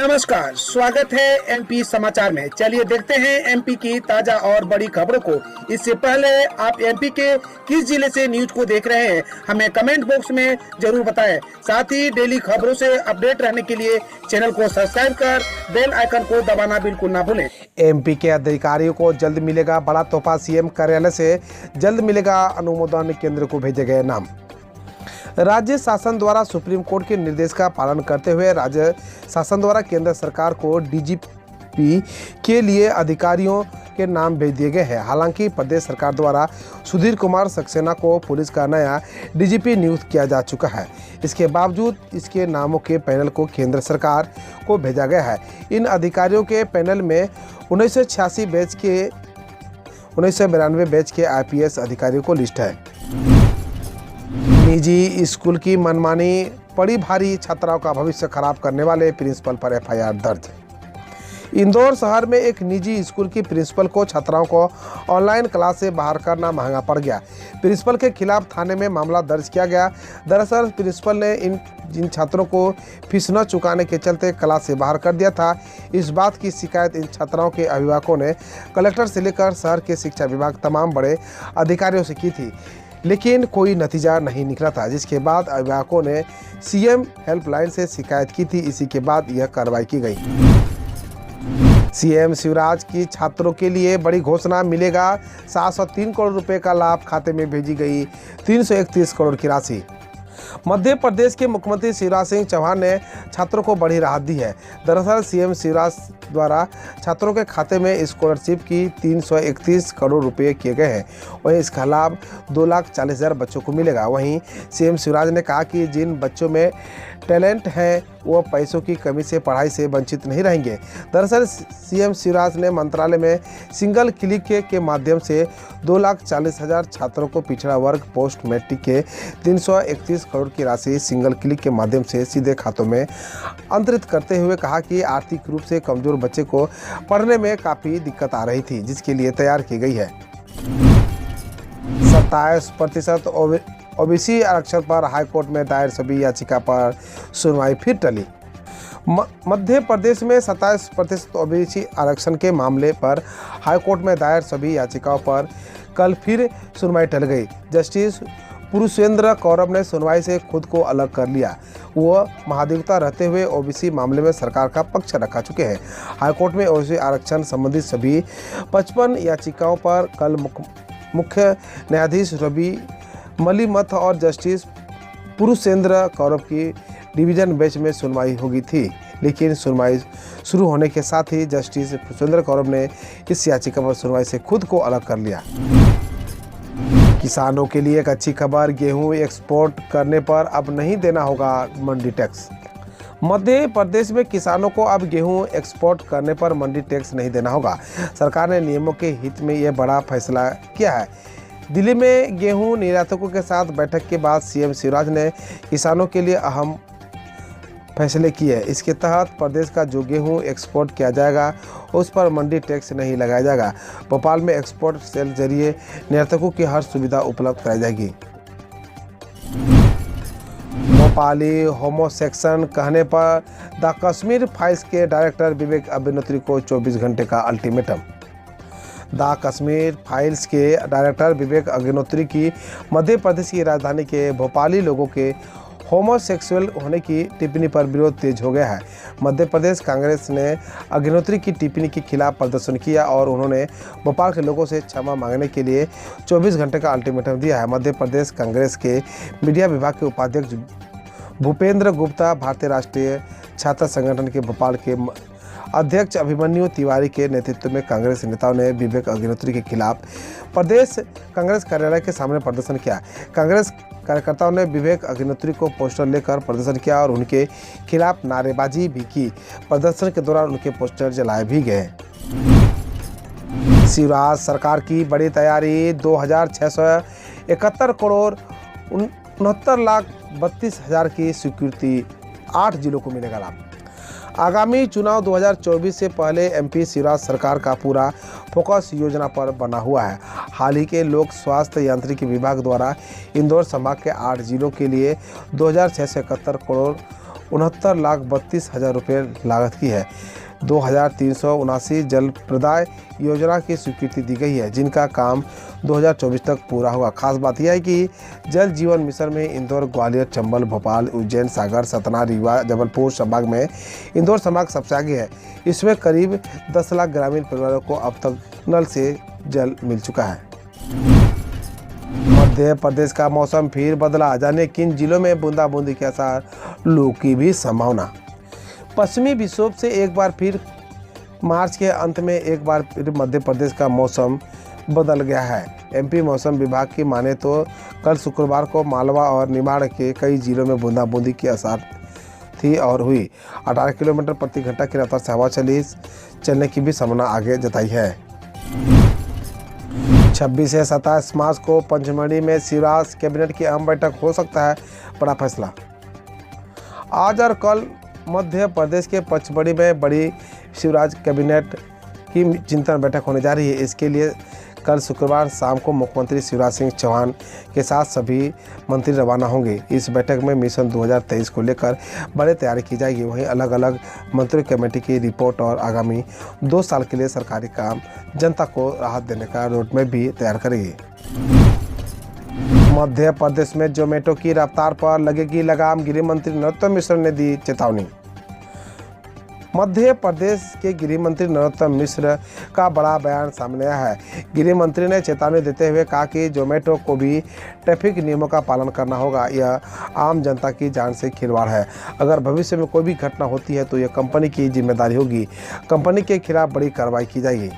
नमस्कार, स्वागत है एमपी समाचार में। चलिए देखते हैं एमपी की ताजा और बड़ी खबरों को। इससे पहले आप एमपी के किस जिले से न्यूज को देख रहे हैं, हमें कमेंट बॉक्स में जरूर बताएं। साथ ही डेली खबरों से अपडेट रहने के लिए चैनल को सब्सक्राइब कर बेल आइकन को दबाना बिल्कुल ना भूलें। एमपी के अधिकारियों को जल्द मिलेगा बड़ा तोहफा। सीएम कार्यालय से जल्द मिलेगा अनुमोदन, केंद्र को भेजे गए नाम। राज्य शासन द्वारा सुप्रीम कोर्ट के निर्देश का पालन करते हुए राज्य शासन द्वारा केंद्र सरकार को डीजीपी के लिए अधिकारियों के नाम भेज दिए गए हैं। हालांकि प्रदेश सरकार द्वारा सुधीर कुमार सक्सेना को पुलिस का नया डीजीपी नियुक्त किया जा चुका है। इसके बावजूद इसके नामों के पैनल को केंद्र सरकार को भेजा गया है। इन अधिकारियों के पैनल में 1992 बैच के IPS अधिकारियों को लिस्ट है। निजी स्कूल की मनमानी पड़ी भारी, छात्राओं का भविष्य खराब करने वाले प्रिंसिपल पर FIR दर्ज। इंदौर शहर में एक निजी स्कूल की प्रिंसिपल को छात्राओं को ऑनलाइन क्लास से बाहर करना महंगा पड़ गया। प्रिंसिपल के खिलाफ थाने में मामला दर्ज किया गया। दरअसल प्रिंसिपल ने जिन छात्रों को फीस न चुकाने के चलते क्लास से बाहर कर दिया था, इस बात की शिकायत इन छात्राओं के अभिभावकों ने कलेक्टर से लेकर शहर के शिक्षा विभाग तमाम बड़े अधिकारियों से की थी, लेकिन कोई नतीजा नहीं निकला था। जिसके बाद अभिभावकों ने CM हेल्पलाइन से शिकायत की थी। इसी के बाद यह कार्रवाई की गई। CM शिवराज की छात्रों के लिए बड़ी घोषणा, मिलेगा 703 करोड़ रुपए का लाभ, खाते में भेजी गई 331 करोड़ की राशि। मध्य प्रदेश के मुख्यमंत्री शिवराज सिंह चौहान ने छात्रों को बड़ी राहत दी है। दरअसल CM शिवराज द्वारा छात्रों के खाते में स्कॉलरशिप की 331 करोड़ रुपए किए गए हैं। वहीं इसका लाभ 2,40,000 बच्चों को मिलेगा। वहीं CM शिवराज ने कहा कि जिन बच्चों में टैलेंट है वो पैसों की कमी से पढ़ाई से वंचित नहीं रहेंगे। दरअसल CM शिवराज ने मंत्रालय में सिंगल क्लिक के माध्यम से 2,40,000 छात्रों को पिछड़ा वर्ग पोस्ट मैट्रिक के 331 करोड़ की राशि सिंगल क्लिक के माध्यम से सीधे खातों में अंतरित करते हुए कहा कि आर्थिक रूप से कमजोर बच्चे को पढ़ने में काफ़ी दिक्कत आ रही थी, जिसके लिए तैयार की गई है। 27% OBC आरक्षण पर हाईकोर्ट में दायर सभी याचिका पर सुनवाई फिर टली। मध्य प्रदेश में 27% OBC आरक्षण के मामले पर हाईकोर्ट में दायर सभी याचिकाओं पर कल फिर सुनवाई टल गई। जस्टिस पुरुषेंद्र कौरव ने सुनवाई से खुद को अलग कर लिया। वो महाधिवक्ता रहते हुए OBC मामले में सरकार का पक्ष रखा चुके हैं। हाईकोर्ट में OBC आरक्षण संबंधित सभी 55 याचिकाओं पर कल मुख्य न्यायाधीश रवि मलिमथ और जस्टिस पुरुषेंद्र कौरव की डिवीजन बेंच में सुनवाई होगी थी, लेकिन सुनवाई शुरू होने के साथ ही जस्टिस पुरुषेंद्र कौरव ने इस याचिका पर सुनवाई से खुद को अलग कर लिया। किसानों के लिए एक अच्छी खबर, गेहूं एक्सपोर्ट करने पर अब नहीं देना होगा मंडी टैक्स। मध्य प्रदेश में किसानों को अब गेहूं एक्सपोर्ट करने पर मंडी टैक्स नहीं देना होगा। सरकार ने नियमों के हित में यह बड़ा फैसला किया है। दिल्ली में गेहूं निर्यातकों के साथ बैठक के बाद CM शिवराज ने किसानों के लिए अहम फैसले किए। इसके तहत प्रदेश का जो गेहूं एक्सपोर्ट किया जाएगा उस पर मंडी टैक्स नहीं लगाया जाएगा। भोपाल में एक्सपोर्ट सेल जरिए निर्यातकों की हर सुविधा उपलब्ध कराई जाएगी। भोपाली होमोसेक्सुअल कहने पर द कश्मीर फाइल्स के डायरेक्टर विवेक अग्निहोत्री को 24 घंटे का अल्टीमेटम। द कश्मीर फाइल्स के डायरेक्टर विवेक अग्निहोत्री की मध्य प्रदेश की राजधानी के भोपाली लोगों के होमोसेक्सुअल होने की टिप्पणी पर विरोध तेज हो गया है। मध्य प्रदेश कांग्रेस ने अग्निहोत्री की टिप्पणी के खिलाफ प्रदर्शन किया और उन्होंने भोपाल के लोगों से क्षमा मांगने के लिए 24 घंटे का अल्टीमेटम दिया है। मध्य प्रदेश कांग्रेस के मीडिया विभाग के उपाध्यक्ष भूपेंद्र गुप्ता, भारतीय राष्ट्रीय छात्र संगठन के भोपाल के अध्यक्ष अभिमन्यु तिवारी के नेतृत्व में कांग्रेस नेताओं ने विवेक अग्निहोत्री के खिलाफ प्रदेश कांग्रेस कार्यालय के सामने प्रदर्शन किया। कांग्रेस कार्यकर्ताओं ने विवेक अग्निहोत्री को पोस्टर लेकर प्रदर्शन किया और उनके खिलाफ नारेबाजी भी की। प्रदर्शन के दौरान उनके पोस्टर जलाए भी गए। शिवराज सरकार की बड़ी तैयारी, 2,671 करोड़ 69,32,000 की स्वीकृति, 8 जिलों को मिलेगा लाभ। आगामी चुनाव 2024 से पहले MP शिवराज सरकार का पूरा फोकस योजना पर बना हुआ है। हाल ही के लोक स्वास्थ्य यांत्रिकी विभाग द्वारा इंदौर संभाग के 8 जिलों के लिए 2,671 करोड़ 69,32,000 रुपये लागत की है। 2,379 जल प्रदाय योजना की स्वीकृति दी गई है, जिनका काम 2024 तक पूरा होगा। खास बात यह है कि जल जीवन मिशन में इंदौर, ग्वालियर, चंबल, भोपाल, उज्जैन, सागर, सतना, रीवा, जबलपुर संभाग में इंदौर संभाग सबसे आगे है। इसमें करीब 10 लाख ग्रामीण परिवारों को अब तक नल से जल मिल चुका है। मध्य प्रदेश का मौसम फिर बदला, जाने किन जिलों में बूंदाबूंदी के आसार, लू की भी संभावना। पश्चिमी विक्षोभ से एक बार फिर मार्च के अंत में एक बार फिर मध्य प्रदेश का मौसम बदल गया है। एमपी मौसम विभाग की माने तो कल शुक्रवार को मालवा और निमाड़ के कई जिलों में बूंदाबूंदी की आसार थी और हुई। 18 किलोमीटर प्रति घंटा की रफ्तार से हवा चलने की भी संभावना आगे जताई है। 26 से 27 मार्च को पंचमढ़ी में शिवराज कैबिनेट की अहम बैठक हो सकता है बड़ा फैसला। आज और कल मध्य प्रदेश के पंचमढ़ी में बड़ी शिवराज कैबिनेट की चिंतन बैठक होने जा रही है। इसके लिए कल शुक्रवार शाम को मुख्यमंत्री शिवराज सिंह चौहान के साथ सभी मंत्री रवाना होंगे। इस बैठक में मिशन 2023 को लेकर बड़ी तैयारी की जाएगी। वहीं अलग अलग मंत्री कमेटी की रिपोर्ट और आगामी 2 साल के लिए सरकारी काम जनता को राहत देने का रोडमैप भी तैयार करेगी। मध्य प्रदेश में जोमेटो की रफ्तार पर लगेगी लगाम, गृह मंत्री नरोत्तम मिश्र ने दी चेतावनी। मध्य प्रदेश के गृह मंत्री नरोत्तम मिश्र का बड़ा बयान सामने आया है। गृह मंत्री ने चेतावनी देते हुए कहा कि जोमेटो को भी ट्रैफिक नियमों का पालन करना होगा। यह आम जनता की जान से खिलवाड़ है। अगर भविष्य में कोई भी घटना होती है तो यह कंपनी की जिम्मेदारी होगी। कंपनी के खिलाफ बड़ी कार्रवाई की जाएगी।